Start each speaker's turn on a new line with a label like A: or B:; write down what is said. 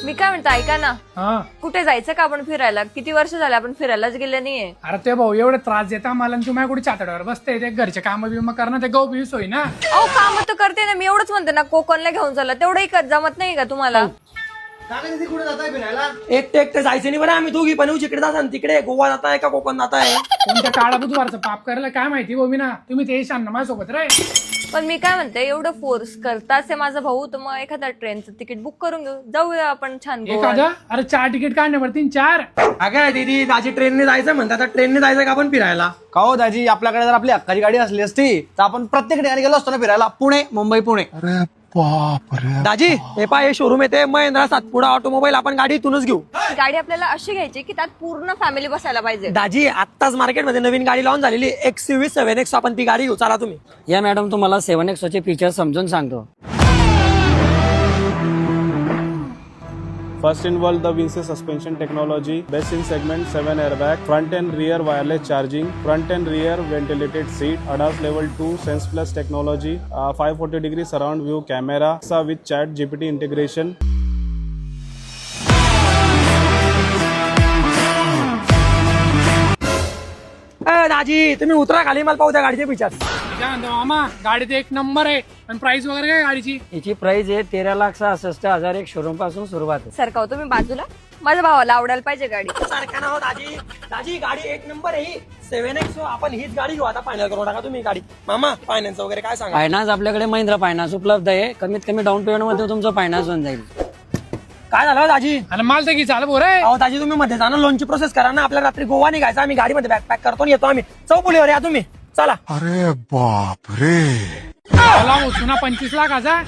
A: मी काय म्हणते ऐका ना,
B: हा.
A: कुठे जायचं का आपण फिरायला? किती वर्ष झाले आपण फिरायलाच गेले नाहीये.
B: अरे ते भाऊ एवढे त्रास देता मला आणि तुम्ही कुठे चातड्यावर बसते ते घरचे काम बिम करणं ते गहू बिस होई ना.
A: अहो काम तर करते ना मी, एवढंच म्हणते ना कोकणला घेऊन चला, तेवढंही जमत नाही का तुम्हाला?
C: कुठे जाताय फिरायला?
D: एकटे जायचं नाही बरं, आम्ही दोघी पण जिकडे जाता तिकडे गोवा जाताय का कोकण जाताय?
B: कोणत्या काळा बुधवारचं पाप करायला काय माहिती भाऊ मी ना, तुम्ही ते शान माझ्यासोबत रे.
A: पण मी काय म्हणते, एवढं फोर्स करताच आहे माझा भाऊ, तर मग एखादा ट्रेनचं तिकीट बुक करून घेऊ, जाऊया आपण छान गोव्याला.
B: एखादं अरे 4 तिकीट काढणे पडतील 4.
D: अगं दीदी दाजी ट्रेनने जायचं म्हणतात, ट्रेनने जायचं का आपण फिरायला?
C: का हो दाजी, आपल्याकडे जर आपली हक्काची गाडी असली असती तर आपण प्रत्येक ठिकाणी गेलो असतो ना फिरायला. पुणे मुंबई पुणे.
D: दाजी हे पाय शोरूम येते महिंद्रा सातपुडा ऑटोमोबाईल, आपण गाडी इथूनच घेऊ.
A: गाडी आपल्याला अशी घ्यायची की त्यात पूर्ण फॅमिली बसायला पाहिजे.
D: दाजी आत्ताच मार्केटमध्ये नवीन गाडी लॉन्च झालेली XUV 7X, आपण ती गाडी घेऊ. चला तुम्ही
E: या मॅडम, तुम्हाला 7X चे फीचर समजून सांगतो.
F: First involve the Vinci suspension technology, best in segment, 7 airbag, front and rear wireless charging, front and rear ventilated seat, ADAS level 2 Sense Plus technology, 540-degree surround view camera, with Chat GPT integration.
D: दाजी तुम्ही उतरा खाली, मला पाहू द्या गाडीचे feature.
B: काय म्हणतो मामा, गाडीत 1 नंबर आहे. पण प्राइस वगैरे काय गाडीची?
E: याची प्राइस आहे 13,66,000 एक शोरूम पासून सुरुवात आहे.
A: सरकाव तुम्ही बाजूला, माझ्या भावाला आवडायला पाहिजे गाडी.
D: सारखा ना हो दाजी, दाजी गाडी 1 नंबर आहे ही 7X. आपण हीच गाडी घेऊ. आता फायनल करू टाका तुम्ही गाडी. मामा फायनान्स वगैरे काय सांगा?
E: फायनान्स आपल्याकडे महिंद्रा फायनान्स उपलब्ध आहे. कमीत कमी डाऊन पेमेंट मध्ये तुमचं फायनान्स होऊन जाईल.
D: काय झालं दाजी?
B: आणि माल तर की चाल बोर आहे.
D: अहो दाजी तुम्ही मध्ये जाणं, लोनची प्रोसेस करा ना. आपल्याला रात्री गोवा निघायचं, आम्ही गाडीमध्ये बॅग पॅक करतो आणि येतो आम्ही. चौपुलीवर या तुम्ही, चला.
G: अरे बाप रे.
B: मला उचून 25 लाखाचा